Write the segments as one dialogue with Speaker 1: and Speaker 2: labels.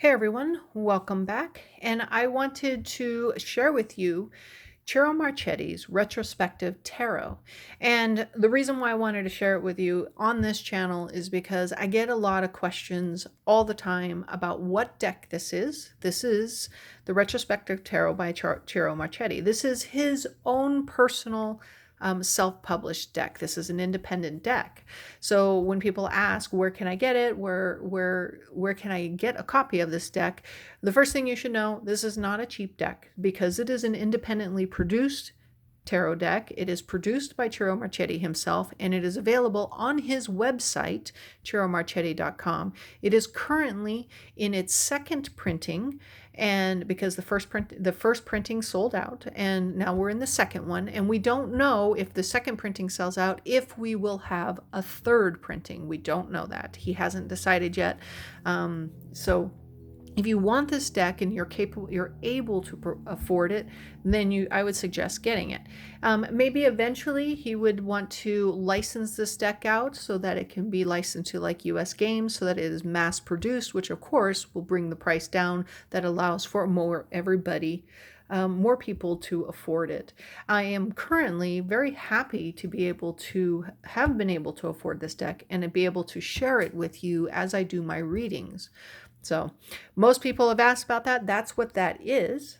Speaker 1: Hey everyone, welcome back. And I wanted to share with you Ciro Marchetti's Retrospective Tarot. And the reason why I wanted to share it with you on this channel is because I get a lot of questions all the time about what deck this is. This is the Retrospective Tarot by Ciro Marchetti. This is his own personal self-published deck. This is an independent deck. So when people ask, where can I get it? Where can I get a copy of this deck? The first thing you should know, this is not a cheap deck because it is an independently produced tarot deck. It is produced by Ciro Marchetti himself, and it is available on his website, ciromarchetti.com. It is currently in its second printing, and because the first printing sold out, and now we're in the second one, and we don't know if the second printing sells out, if we will have a third printing. We don't know that. He hasn't decided yet. So if you want this deck and you're able to afford it, then I would suggest getting it. Maybe eventually he would want to license this deck out so that it can be licensed to like US games, so that it is mass produced, which of course will bring the price down. That allows for more people to afford it. I am currently very happy to be able to have been able to afford this deck and to be able to share it with you as I do my readings. So most people have asked about that. That's what that is.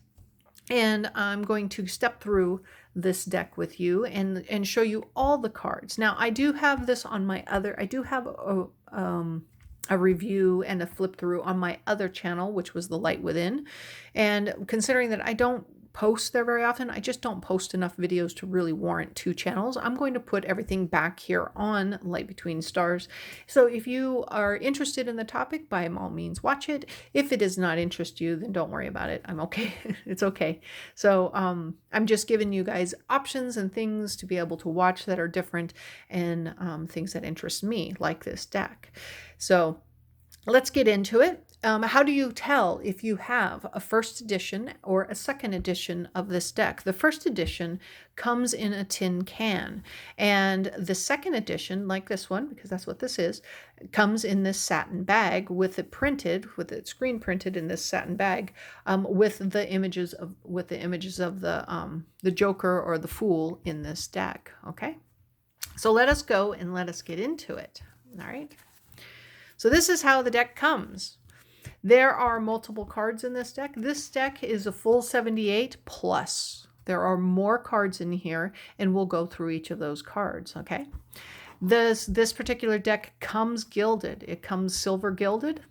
Speaker 1: And I'm going to step through this deck with you and show you all the cards. Now, I do have this on my other, I do have a review and a flip through on my other channel, which was The Light Within. And considering that I don't post there very often, I just don't post enough videos to really warrant two channels. I'm going to put everything back here on Light Between Stars. So if you are interested in the topic, by all means watch it. If it does not interest you, then don't worry about it. I'm okay. It's okay. So I'm just giving you guys options and things to be able to watch that are different, and things that interest me, like this deck. So let's get into it. How do you tell if you have a first edition or a second edition of this deck? The first edition comes in a tin can, and the second edition, like this one, because that's what this is, comes in this satin bag with it screen printed in this satin bag, with the images of the Joker or the Fool in this deck. Okay, so let us go and let us get into it. All right. So this is how the deck comes. There are multiple cards in this deck. This deck is a full 78 plus. There are more cards in here, and we'll go through each of those cards, okay? This particular deck comes gilded. It comes silver gilded.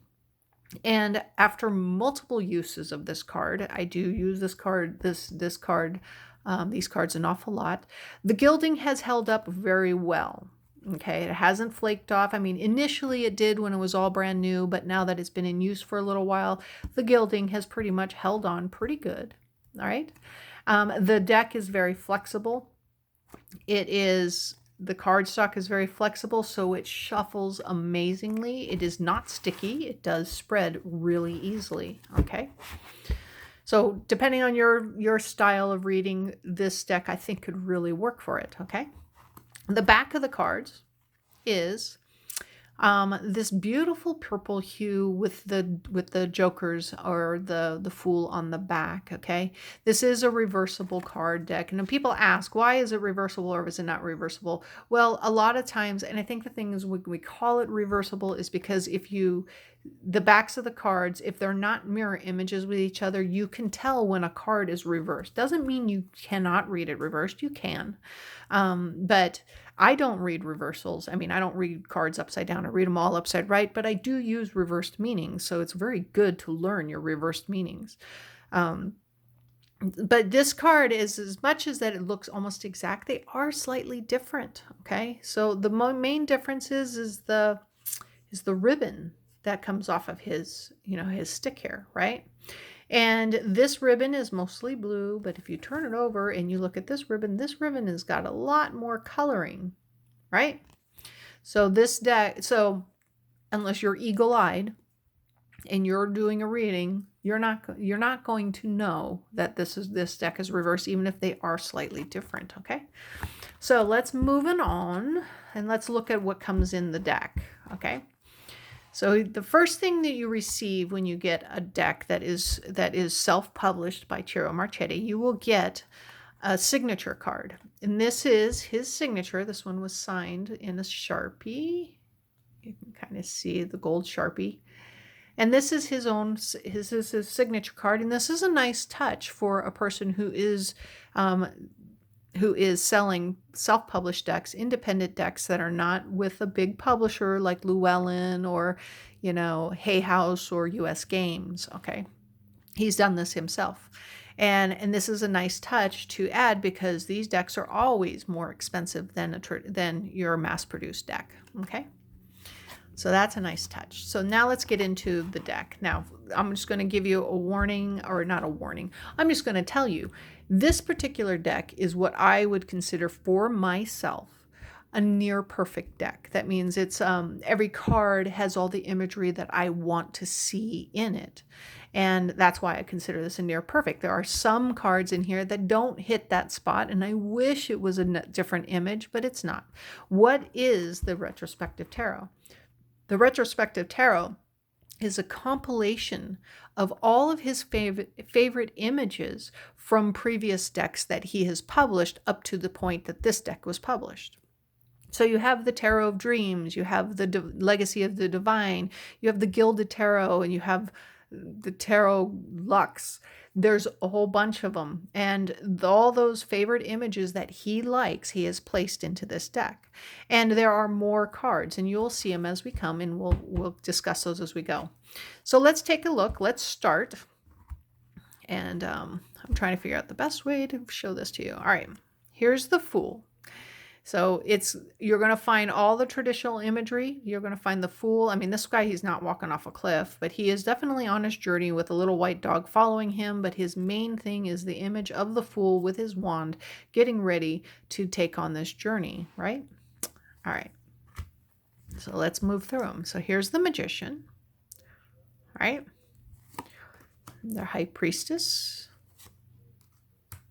Speaker 1: And after multiple uses of this card, I do use these cards an awful lot. The gilding has held up very well. Okay, it hasn't flaked off. I mean, initially it did when it was all brand new, but now that it's been in use for a little while, the gilding has pretty much held on pretty good. All right. The deck is very flexible. The cardstock is very flexible, so it shuffles amazingly. It is not sticky. It does spread really easily. Okay. So depending on your style of reading, this deck I think could really work for it. Okay. The back of the cards is this beautiful purple hue with the jokers or the Fool on the back. Okay, this is a reversible card deck, and people ask, why is it reversible or is it not reversible? Well, a lot of times, and I think the thing is when we call it reversible is because the backs of the cards, if they're not mirror images with each other, you can tell when a card is reversed. Doesn't mean you cannot read it reversed. You can. But I don't read reversals. I mean, I don't read cards upside down. I read them all upside right, but I do use reversed meanings. So it's very good to learn your reversed meanings. But this card is, as much as that it looks almost exact, they are slightly different. Okay. So the main difference is the ribbon that comes off of his stick here, right? And this ribbon is mostly blue, but if you turn it over and you look at this ribbon has got a lot more coloring, right? So unless you're eagle-eyed and you're doing a reading, you're not going to know that this deck is reversed, even if they are slightly different, okay? So let's move on and let's look at what comes in the deck, okay? So the first thing that you receive when you get a deck that is self-published by Ciro Marchetti, you will get a signature card. And this is his signature. This one was signed in a Sharpie. You can kind of see the gold Sharpie. And this is his own, his signature card. And this is a nice touch for a person who is selling self-published decks, independent decks that are not with a big publisher like Llewellyn or, Hay House or US Games. Okay. He's done this himself. And this is a nice touch to add because these decks are always more expensive than your mass-produced deck. Okay. So that's a nice touch. So now let's get into the deck. Now, I'm just going to give you a warning, or not a warning. I'm just going to tell you, this particular deck is what I would consider for myself a near perfect deck. That means it's every card has all the imagery that I want to see in it. And that's why I consider this a near perfect. There are some cards in here that don't hit that spot, and I wish it was a different image, but it's not. What is the Retrospective Tarot? The Retrospective Tarot is a compilation of all of his favorite images from previous decks that he has published up to the point that this deck was published. So you have the Tarot of Dreams, you have the Legacy of the Divine, you have the Gilded Tarot, and you have the Tarot Luxe. There's a whole bunch of them. And all those favorite images that he likes, he has placed into this deck. And there are more cards, and you'll see them as we come, and we'll discuss those as we go. So let's take a look. Let's start. And I'm trying to figure out the best way to show this to you. All right, here's the Fool. So you're going to find all the traditional imagery. You're going to find the Fool. I mean, this guy, he's not walking off a cliff, but he is definitely on his journey with a little white dog following him. But his main thing is the image of the Fool with his wand getting ready to take on this journey, right? All right. So let's move through them. So here's the Magician, right? The High Priestess,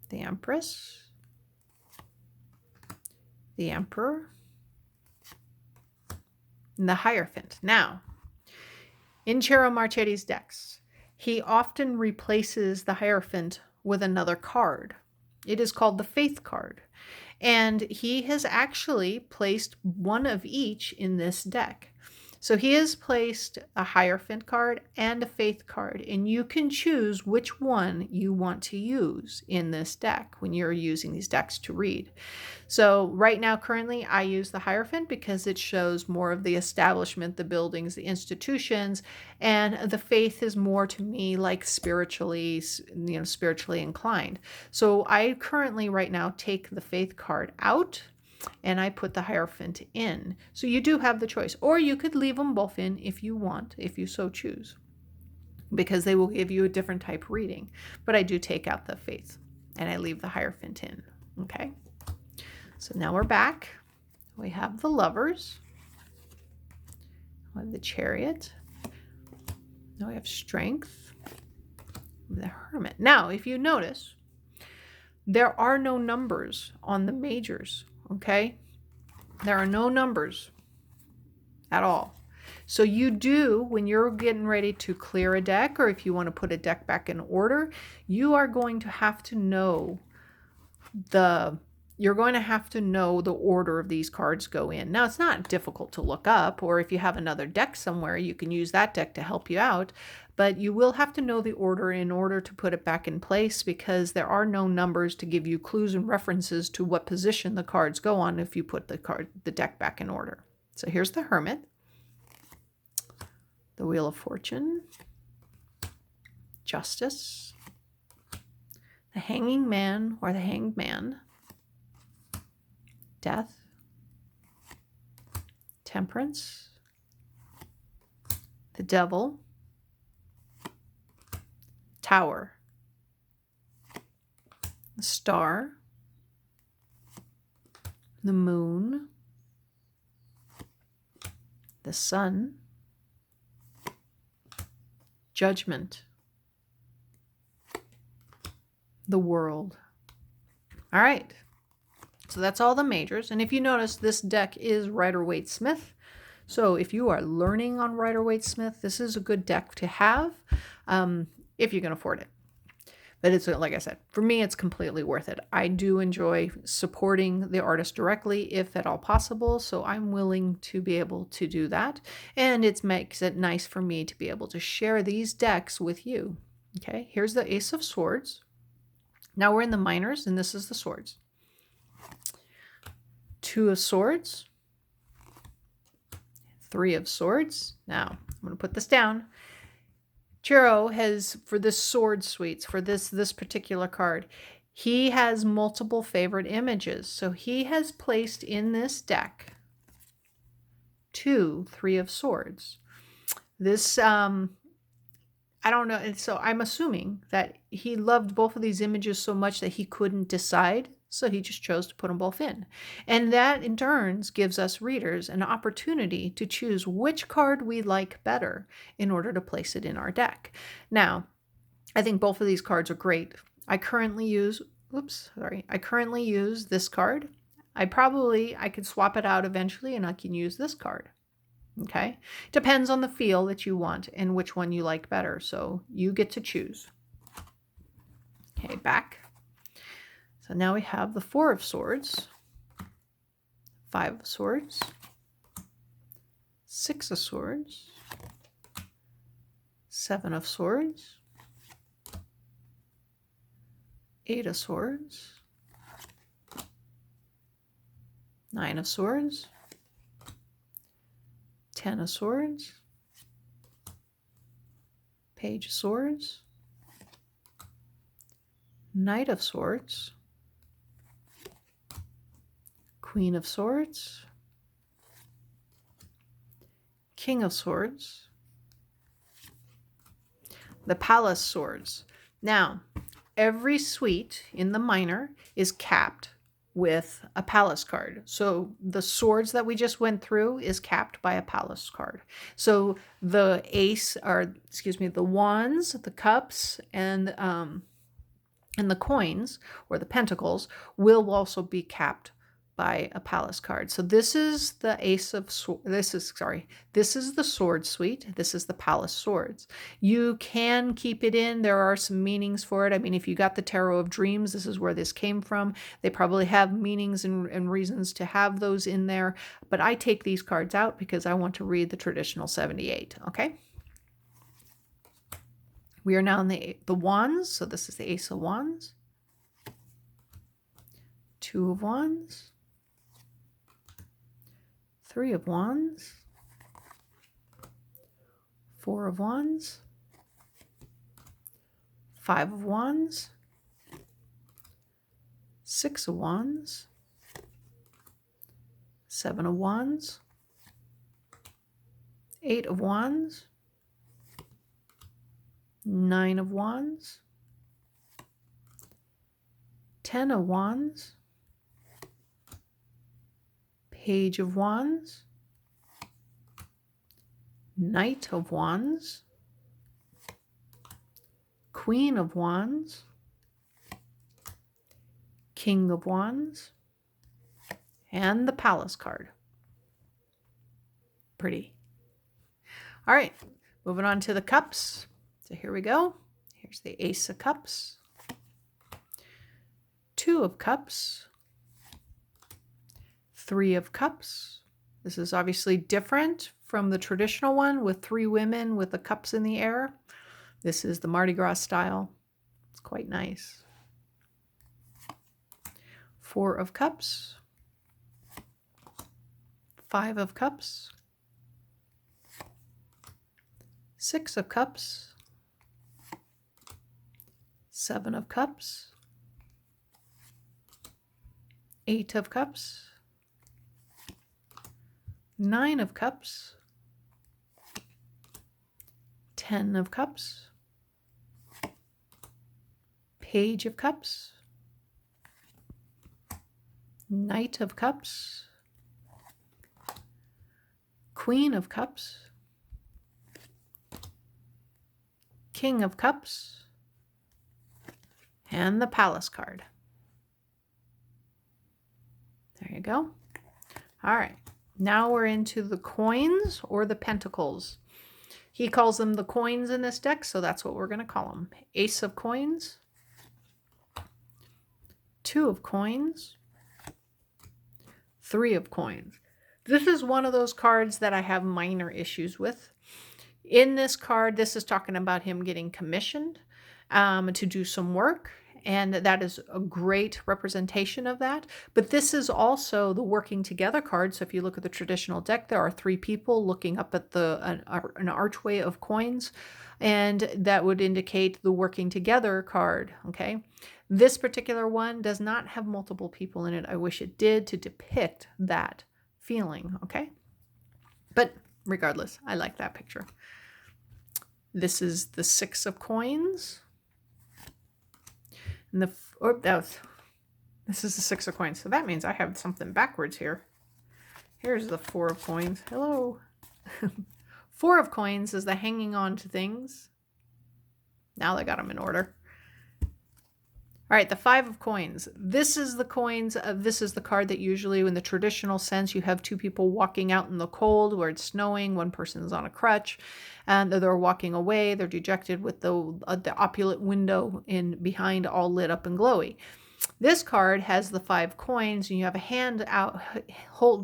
Speaker 1: the Empress, the Emperor, and the Hierophant. Now, in Ciro Marchetti's decks, he often replaces the Hierophant with another card. It is called the Faith card. And he has actually placed one of each in this deck. So he has placed a Hierophant card and a Faith card, and you can choose which one you want to use in this deck when you're using these decks to read. So right now, currently, I use the Hierophant because it shows more of the establishment, the buildings, the institutions, and the Faith is more to me like spiritually inclined. So I currently right now take the Faith card out and I put the Hierophant in. So you do have the choice, or you could leave them both in if you want, if you so choose, because they will give you a different type reading. But I do take out the Faith and I leave the Hierophant in. Okay. So now we're back. We have the Lovers. We have the Chariot. Now we have Strength. The Hermit. Now, if you notice, there are no numbers on the majors. Okay, there are no numbers at all. So you do, when you're getting ready to clear a deck, or if you want to put a deck back in order, you are going to have to know the order of these cards go in. Now, it's not difficult to look up, or if you have another deck somewhere, you can use that deck to help you out. But you will have to know the order in order to put it back in place, because there are no numbers to give you clues and references to what position the cards go on if you put the deck back in order. So here's the Hermit, the Wheel of Fortune, Justice, the Hanging Man or the Hanged Man, Death, Temperance, the Devil, Tower, the Star, the Moon, the Sun, Judgment, the World. All right. So that's all the majors. And if you notice, this deck is Rider-Waite-Smith. So if you are learning on Rider-Waite-Smith, this is a good deck to have if you can afford it. But it's, like I said, for me, it's completely worth it. I do enjoy supporting the artist directly if at all possible, so I'm willing to be able to do that. And it makes it nice for me to be able to share these decks with you. Okay, here's the Ace of Swords. Now we're in the minors, and this is the swords. Two of Swords. Three of Swords. Now, I'm going to put this down. Ciro has, for this sword suites, for this particular card, he has multiple favorite images. So he has placed in this deck 2 Three of Swords. This, I don't know. And so I'm assuming that he loved both of these images so much that he couldn't decide. So he just chose to put them both in. And that in turns gives us readers an opportunity to choose which card we like better in order to place it in our deck. Now, I think both of these cards are great. I currently use this card. I could swap it out eventually and I can use this card. Okay. Depends on the feel that you want and which one you like better. So you get to choose. Okay, back. So now we have the Four of Swords, Five of Swords, Six of Swords, Seven of Swords, Eight of Swords, Nine of Swords, 10 of Swords, Page of Swords, Knight of Swords, Queen of Swords, King of Swords, the Palace Swords. Now, every suite in the minor is capped with a palace card. So the swords that we just went through is capped by a palace card. So the the wands, the cups, and the coins or the pentacles will also be capped by a palace card. So this is the this is the sword suite. This is the palace swords. You can keep it in. There are some meanings for it. I mean, if you got the Tarot of Dreams, this is where this came from. They probably have meanings and reasons to have those in there. But I take these cards out because I want to read the traditional 78. Okay. We are now in the wands. So this is the Ace of Wands. Two of Wands. Three of Wands, Four of Wands, Five of Wands, Six of Wands, Seven of Wands, Eight of Wands, Nine of Wands, 10 of Wands, Page of Wands, Knight of Wands, Queen of Wands, King of Wands, and the Palace card. Pretty. All right, moving on to the cups. So here we go. Here's the Ace of Cups, Two of Cups, Three of Cups. This is obviously different from the traditional one with three women with the cups in the air. This is the Mardi Gras style. It's quite nice. Four of Cups, Five of Cups, Six of Cups, Seven of Cups, Eight of Cups, Nine of Cups, 10 of Cups, Page of Cups, Knight of Cups, Queen of Cups, King of Cups, and the Palace card. There you go. All right. Now we're into the coins or the pentacles. He calls them the coins in this deck, so that's what we're going to call them. Ace of coins, Two of coins, Three of coins. This is one of those cards that I have minor issues with. In this card, this is talking about him getting commissioned to do some work. And that is a great representation of that. But this is also the working together card. So if you look at the traditional deck, there are three people looking up at an archway of coins. And that would indicate the working together card. Okay. This particular one does not have multiple people in it. I wish it did, to depict that feeling. Okay. But regardless, I like that picture. This is the Six of coins. And this is the Six of coins. So that means I have something backwards here. Here's the Four of coins. Hello. Four of coins is the hanging on to things. Now they got them in order. All right, the Five of coins. This is the coins. This is the card that usually, in the traditional sense, you have two people walking out in the cold where it's snowing. One person's on a crutch, and they're walking away. They're dejected with the opulent window in behind, all lit up and glowy. This card has the Five coins, and you have a hand out,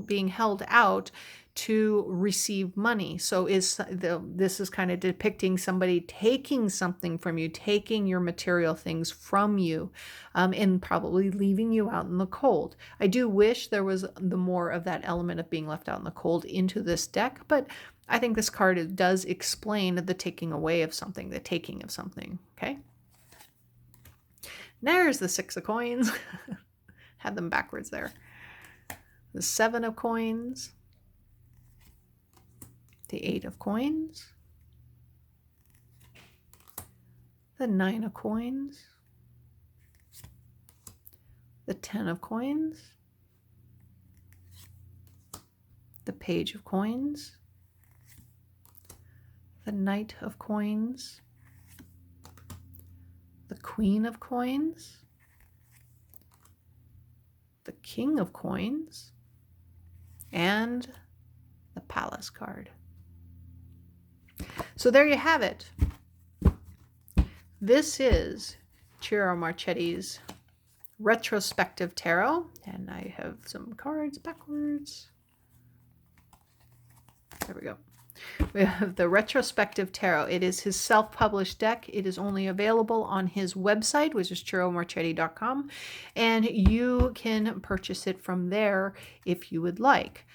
Speaker 1: being held out to receive money. So this is kind of depicting somebody taking something from you, taking your material things from you, and probably leaving you out in the cold. I do wish there was the more of that element of being left out in the cold into this deck, but I think this card does explain the taking away of something, the taking of something. Okay. There's the Six of coins. Had them backwards there. The Seven of coins. The Eight of coins, the Nine of coins, the 10 of coins, the Page of coins, the Knight of coins, the Queen of coins, the King of coins, and the Palace card. So there you have it. This is Ciro Marchetti's Retrospective Tarot, and I have some cards backwards. There we go. We have the Retrospective Tarot. It is his self-published deck. It is only available on his website, which is ciromarchetti.com, and you can purchase it from there if you would like.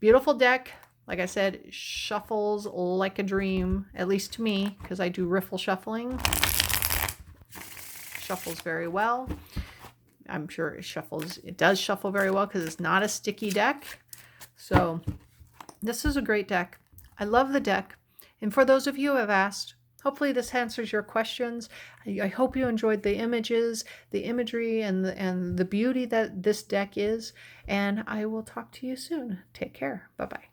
Speaker 1: Beautiful deck. Like I said, shuffles like a dream, at least to me, because I do riffle shuffling. Shuffles very well. I'm sure it does shuffle very well because it's not a sticky deck. So this is a great deck. I love the deck. And for those of you who have asked, hopefully this answers your questions. I hope you enjoyed the images, the imagery, and the beauty that this deck is. And I will talk to you soon. Take care. Bye-bye.